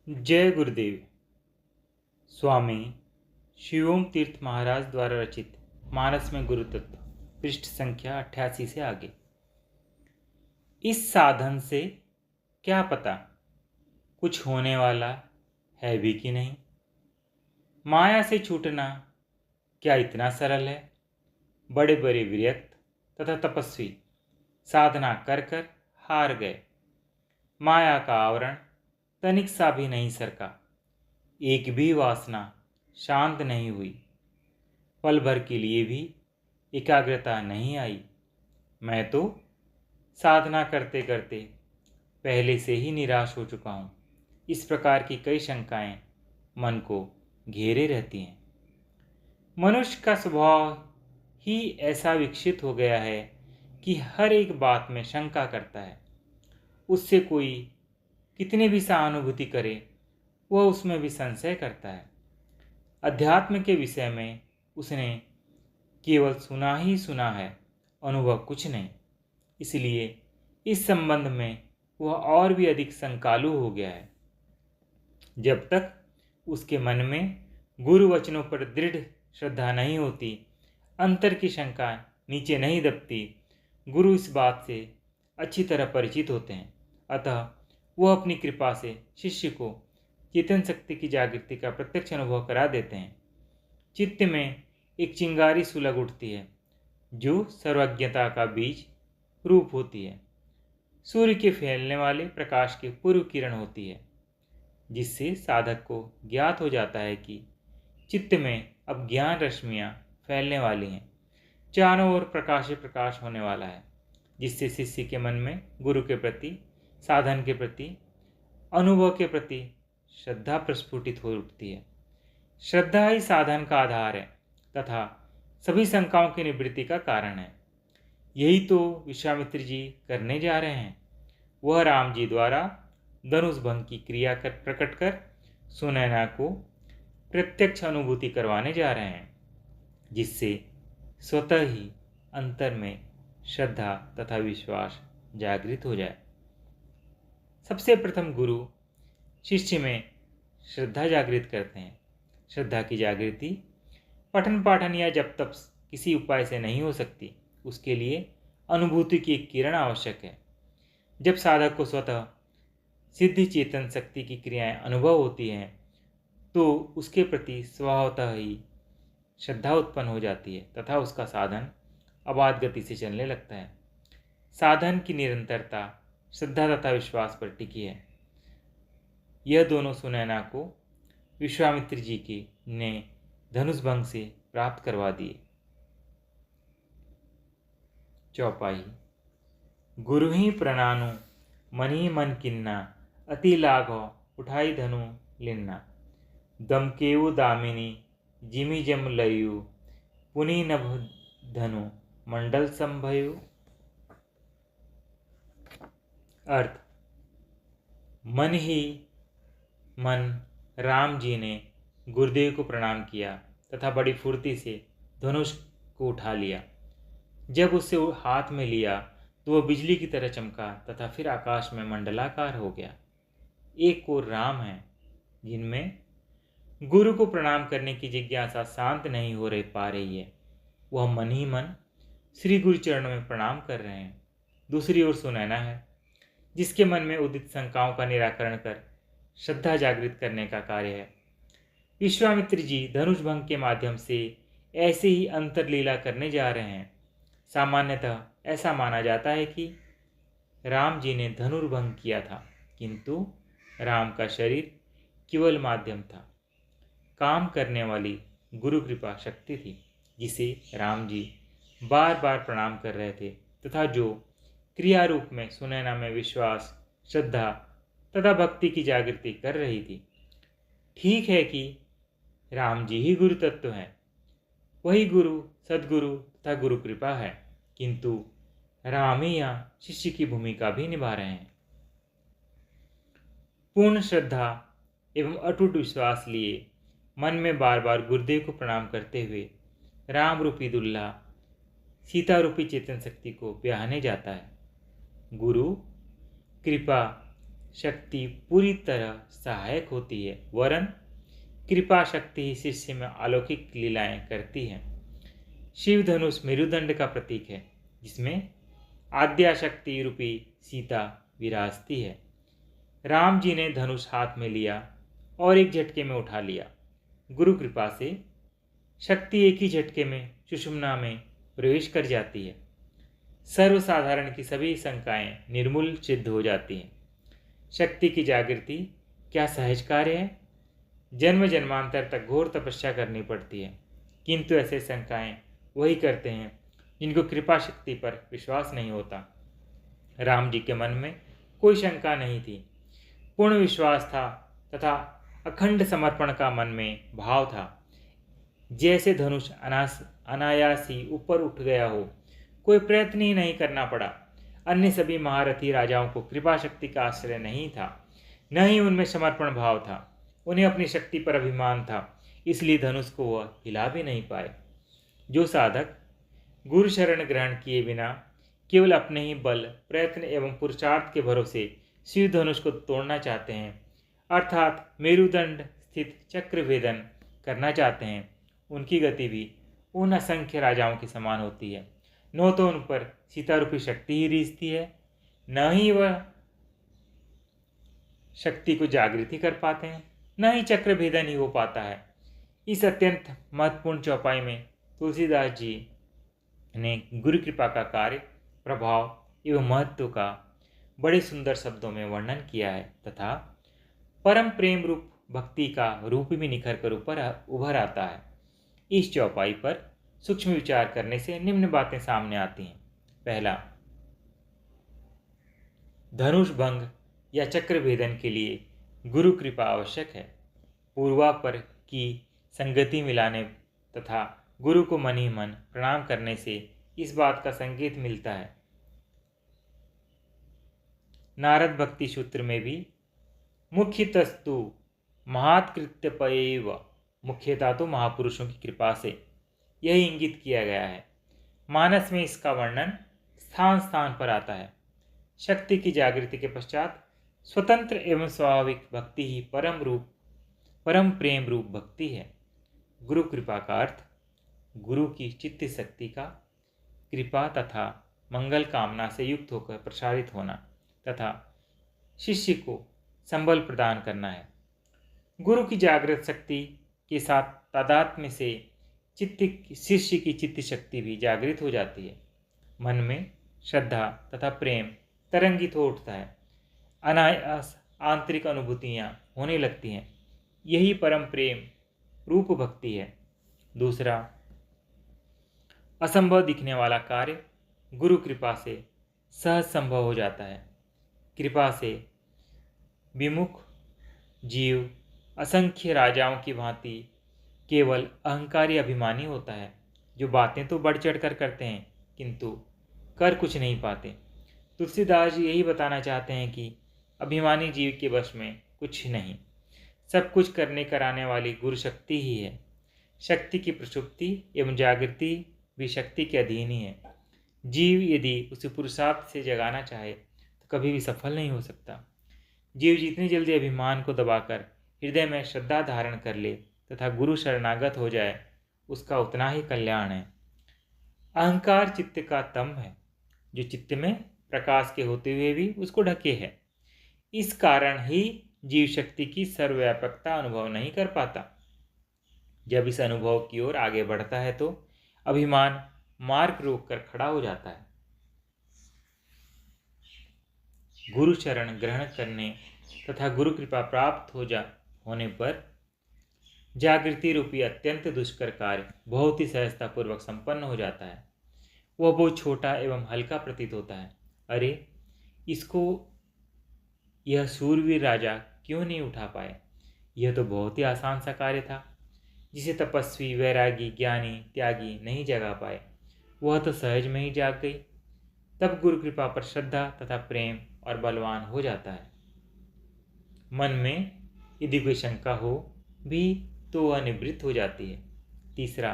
जय गुरुदेव। स्वामी शिवोम तीर्थ महाराज द्वारा रचित मानस में गुरु तत्व, पृष्ठ संख्या 88 से आगे। इस साधन से क्या पता कुछ होने वाला है भी कि नहीं। माया से छूटना क्या इतना सरल है। बड़े बड़े विरक्त तथा तपस्वी साधना कर कर हार गए। माया का आवरण तनिक सा भी नहीं सरका। एक भी वासना शांत नहीं हुई। पल भर के लिए भी एकाग्रता नहीं आई। मैं तो साधना करते करते पहले से ही निराश हो चुका हूँ। इस प्रकार की कई शंकाएं मन को घेरे रहती हैं। मनुष्य का स्वभाव ही ऐसा विकसित हो गया है कि हर एक बात में शंका करता है। उससे कोई कितनी भी सहानुभूति करे, वह उसमें भी संशय करता है। अध्यात्म के विषय में उसने केवल सुना ही सुना है, अनुभव कुछ नहीं। इसलिए इस संबंध में वह और भी अधिक शंकालु हो गया है। जब तक उसके मन में गुरु वचनों पर दृढ़ श्रद्धा नहीं होती, अंतर की शंका नीचे नहीं दबती। गुरु इस बात से अच्छी तरह परिचित होते हैं, अतः वह अपनी कृपा से शिष्य को चेतन शक्ति की जागृति का प्रत्यक्ष अनुभव करा देते हैं। चित्त में एक चिंगारी सुलग उठती है जो सर्वज्ञता का बीज रूप होती है। सूर्य के फैलने वाले प्रकाश की पूर्व किरण होती है, जिससे साधक को ज्ञात हो जाता है कि चित्त में अब ज्ञान रश्मियाँ फैलने वाली हैं। चारों ओर प्रकाश ही प्रकाश होने वाला है, जिससे शिष्य के मन में गुरु के प्रति, साधन के प्रति, अनुभव के प्रति श्रद्धा प्रस्फुटित हो उठती है। श्रद्धा ही साधन का आधार है तथा सभी शंकाओं की निवृत्ति का कारण है। यही तो विश्वामित्र जी करने जा रहे हैं। वह राम जी द्वारा धनुष भंग की क्रिया प्रकट कर सुनैना को प्रत्यक्ष अनुभूति करवाने जा रहे हैं, जिससे स्वतः ही अंतर में श्रद्धा तथा विश्वास जागृत हो जाए। सबसे प्रथम गुरु शिष्य में श्रद्धा जागृत करते हैं। श्रद्धा की जागृति पठन पाठन या जप तप किसी उपाय से नहीं हो सकती। उसके लिए अनुभूति की एक किरण आवश्यक है। जब साधक को स्वतः सिद्धि चेतन शक्ति की क्रियाएं अनुभव होती हैं, तो उसके प्रति स्वभावतः ही श्रद्धा उत्पन्न हो जाती है तथा उसका साधन अबाध गति से चलने लगता है। साधन की निरंतरता श्रद्धा तथा विश्वास पर टिकी है। यह दोनों सुनैना को विश्वामित्र जी की ने धनुष भंग से प्राप्त करवा दिए। चौपाई। गुरु ही प्रणानु मनी मन किन्ना, अति लाघव उठाई धनु लिन्ना। दमकेऊ दामिनी जिमि जम लयु, पुनि नभ धनु मंडल संभयु। अर्थ। मन ही मन राम जी ने गुरुदेव को प्रणाम किया तथा बड़ी फुर्ती से धनुष को उठा लिया। जब उसे हाथ में लिया तो वह बिजली की तरह चमका तथा फिर आकाश में मंडलाकार हो गया। एक और राम है जिनमें गुरु को प्रणाम करने की जिज्ञासा शांत नहीं हो पा रही है। वह मन ही मन श्री गुरु चरणों में प्रणाम कर रहे हैं। दूसरी ओर सुनैना है जिसके मन में उदित शंकाओं का निराकरण कर श्रद्धा जागृत करने का कार्य है। विश्वामित्र जी धनुष भंग के माध्यम से ऐसे ही अंतरलीला करने जा रहे हैं। सामान्यतः ऐसा माना जाता है कि राम जी ने धनुर्भंग किया था, किंतु राम का शरीर केवल माध्यम था। काम करने वाली गुरु कृपा शक्ति थी, जिसे राम जी बार बार प्रणाम कर रहे थे तथा जो क्रिया रूप में सुनैना में विश्वास, श्रद्धा तथा भक्ति की जागृति कर रही थी। ठीक है कि राम जी ही गुरु तत्व हैं, वही गुरु, सद्गुरु तथा गुरु कृपा है, किंतु राम ही यहाँ शिष्य की भूमिका भी निभा रहे हैं। पूर्ण श्रद्धा एवं अटूट विश्वास लिए मन में बार बार गुरुदेव को प्रणाम करते हुए राम रूपी दुल्हा सीता रूपी चेतन शक्ति को ब्याहने जाता है। गुरु कृपा शक्ति पूरी तरह सहायक होती है, वरन कृपा शक्ति ही शिष्य में अलौकिक लीलाएं करती है। शिव धनुष मेरुदंड का प्रतीक है, जिसमें आद्या शक्ति रूपी सीता विराजती है। राम जी ने धनुष हाथ में लिया और एक झटके में उठा लिया। गुरु कृपा से शक्ति एक ही झटके में सुषुम्ना में प्रवेश कर जाती है। सर्वसाधारण की सभी शंकाएं निर्मूल सिद्ध हो जाती हैं। शक्ति की जागृति क्या सहज कार्य है? जन्म जन्मांतर तक घोर तपस्या करनी पड़ती है, किंतु ऐसे शंकाएं वही करते हैं जिनको कृपा शक्ति पर विश्वास नहीं होता। राम जी के मन में कोई शंका नहीं थी, पूर्ण विश्वास था तथा अखंड समर्पण का मन में भाव था। जैसे धनुष अनायास ही ऊपर उठ गया हो, कोई प्रयत्न ही नहीं करना पड़ा। अन्य सभी महारथी राजाओं को कृपा शक्ति का आश्रय नहीं था, न ही उनमें समर्पण भाव था। उन्हें अपनी शक्ति पर अभिमान था, इसलिए धनुष को वह हिला भी नहीं पाए। जो साधक गुरु शरण ग्रहण किए बिना केवल अपने ही बल, प्रयत्न एवं पुरुषार्थ के भरोसे शिव धनुष को तोड़ना चाहते हैं, अर्थात मेरुदंड स्थित चक्र भेदन करना चाहते हैं, उनकी गति भी उन असंख्य राजाओं के समान होती है। न तो उन पर सीता रूपी शक्ति ही रीझती है, न ही वह शक्ति को जागृति कर पाते हैं, न ही चक्र भेदन ही हो पाता है। इस अत्यंत महत्वपूर्ण चौपाई में तुलसीदास जी ने गुरु कृपा का कार्य, प्रभाव एवं महत्व का बड़े सुंदर शब्दों में वर्णन किया है तथा परम प्रेम रूप भक्ति का रूप भी निखर कर ऊपर उभर आता है। इस चौपाई पर सूक्ष्म विचार करने से निम्न बातें सामने आती हैं। पहला, धनुष भंग या चक्र भेदन के लिए गुरु कृपा आवश्यक है। पूर्वापर की संगति मिलाने तथा गुरु को मन ही मन प्रणाम करने से इस बात का संकेत मिलता है। नारद भक्ति सूत्र में भी मुख्यतस्तु महात्कृत्यपयैव, मुख्यता तो महापुरुषों की कृपा से, यही इंगित किया गया है। मानस में इसका वर्णन स्थान स्थान पर आता है। शक्ति की जागृति के पश्चात स्वतंत्र एवं स्वाभाविक भक्ति ही परम प्रेम रूप भक्ति है। गुरु कृपा का अर्थ गुरु की चित्त शक्ति का कृपा तथा मंगल कामना से युक्त होकर प्रसारित होना तथा शिष्य को संबल प्रदान करना है। गुरु की जागृत शक्ति के साथ तादात्म्य से शिष्य की चित्त शक्ति भी जागृत हो जाती है। मन में श्रद्धा तथा प्रेम तरंगित हो उठता है। अनायास आंतरिक अनुभूतियाँ होने लगती हैं। यही परम प्रेम रूप भक्ति है। दूसरा, असंभव दिखने वाला कार्य गुरु कृपा से सहज संभव हो जाता है। कृपा से विमुख जीव असंख्य राजाओं की भांति केवल अहंकारी अभिमानी होता है, जो बातें तो बढ़ चढ़ कर करते हैं किंतु कर कुछ नहीं पाते। तुलसीदास जी यही बताना चाहते हैं कि अभिमानी जीव के वश में कुछ नहीं, सब कुछ करने कराने वाली गुरु शक्ति ही है। शक्ति की प्रसुप्ति एवं जागृति भी शक्ति के अधीन ही है। जीव यदि उसे पुरुषार्थ से जगाना चाहे तो कभी भी सफल नहीं हो सकता। जीव जितनी जल्दी अभिमान को दबाकर हृदय में श्रद्धा धारण कर ले तथा गुरु शरणागत हो जाए, उसका उतना ही कल्याण है। अहंकार चित्त का तम है, जो चित्त में प्रकाश के होते हुए भी उसको ढके है। इस कारण ही जीव शक्ति की सर्वव्यापकता अनुभव नहीं कर पाता। जब इस अनुभव की ओर आगे बढ़ता है तो अभिमान मार्ग रोककर खड़ा हो जाता है। गुरु शरण ग्रहण करने तथा गुरु कृपा प्राप्त होने पर जागृति रूपी अत्यंत दुष्कर कार्य बहुत ही सहजतापूर्वक संपन्न हो जाता है। वह बहुत छोटा एवं हल्का प्रतीत होता है। अरे, इसको यह शूरवीर राजा क्यों नहीं उठा पाए? यह तो बहुत ही आसान सा कार्य था, जिसे तपस्वी, वैरागी, ज्ञानी, त्यागी नहीं जगा पाए। वह तो सहज में ही जाग गई। तब गुरु कृपा पर श्रद्धा तथा प्रेम और बलवान हो जाता है। मन में यदि कोई शंका हो भी तो वह निवृत्त हो जाती है। तीसरा,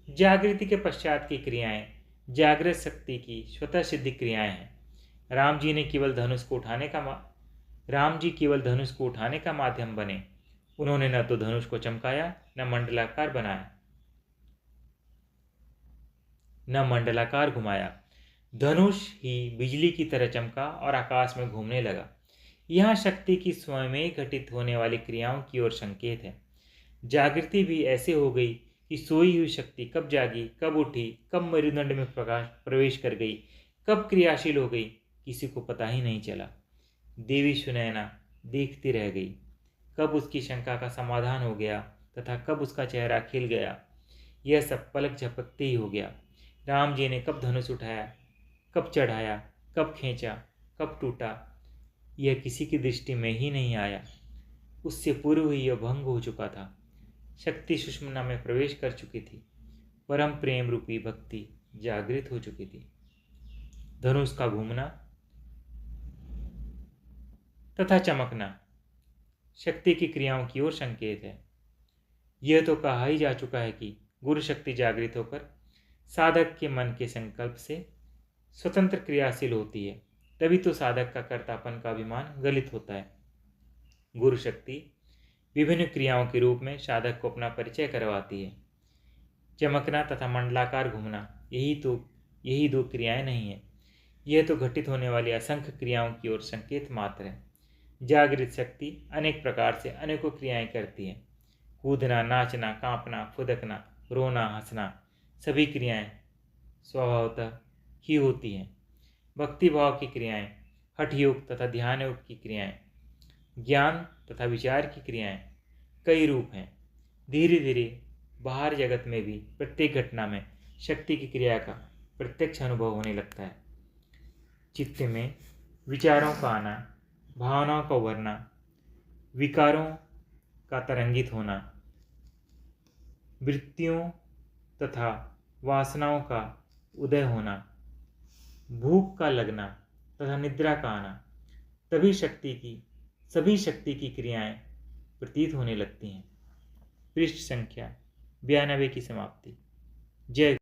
जागृति के पश्चात की क्रियाएं जागृत शक्ति की स्वतः सिद्ध क्रियाएं हैं। राम जी ने केवल धनुष को उठाने का राम जी केवल धनुष को उठाने का माध्यम बने। उन्होंने न तो धनुष को चमकाया, न मंडलाकार बनाया, न मंडलाकार घुमाया। धनुष ही बिजली की तरह चमका और आकाश में घूमने लगा। यहाँ शक्ति की स्वयं घटित होने वाली क्रियाओं की ओर संकेत है। जागृति भी ऐसे हो गई कि सोई हुई शक्ति कब जागी, कब उठी, कब मेरुदंड में प्रकाश प्रवेश कर गई, कब क्रियाशील हो गई, किसी को पता ही नहीं चला। देवी सुनैना देखती रह गई, कब उसकी शंका का समाधान हो गया तथा कब उसका चेहरा खिल गया। यह सब पलक झपकते ही हो गया। राम जी ने कब धनुष उठाया, कब चढ़ाया, कब खींचा, कब टूटा, यह किसी की दृष्टि में ही नहीं आया। उससे पूर्व ही यह भंग हो चुका था। शक्ति सुषुम्ना में प्रवेश कर चुकी थी। परम प्रेम रूपी भक्ति जागृत हो चुकी थी। धनुष का घूमना तथा चमकना शक्ति की क्रियाओं की ओर संकेत है। यह तो कहा ही जा चुका है कि गुरु शक्ति जागृत होकर साधक के मन के संकल्प से स्वतंत्र क्रियाशील होती है, तभी तो साधक का कर्तापन का अभिमान गलित होता है। गुरु शक्ति विभिन्न क्रियाओं के रूप में साधक को अपना परिचय करवाती है। चमकना तथा मंडलाकार घूमना यही दो क्रियाएं नहीं है। यह तो घटित होने वाली असंख्य क्रियाओं की ओर संकेत मात्र है। जागृत शक्ति अनेक प्रकार से अनेकों क्रियाएं करती है। कूदना, नाचना, कांपना, फुदकना, रोना, हंसना, सभी क्रियाएं स्वभावतः ही होती हैं। भक्ति भाव की क्रियाएं, हठ योग तथा ध्यान योग की क्रियाएं, ज्ञान तथा विचार की क्रियाएं कई रूप हैं। धीरे धीरे बाहर जगत में भी प्रत्येक घटना में शक्ति की क्रिया का प्रत्यक्ष अनुभव होने लगता है। चित्त में विचारों का आना, भावनाओं का उभरना, विकारों का तरंगित होना, वृत्तियों तथा वासनाओं का उदय होना, भूख का लगना तथा निद्रा का आना, सभी शक्ति की क्रियाएं प्रतीत होने लगती हैं। पृष्ठ संख्या 92 की समाप्ति। जय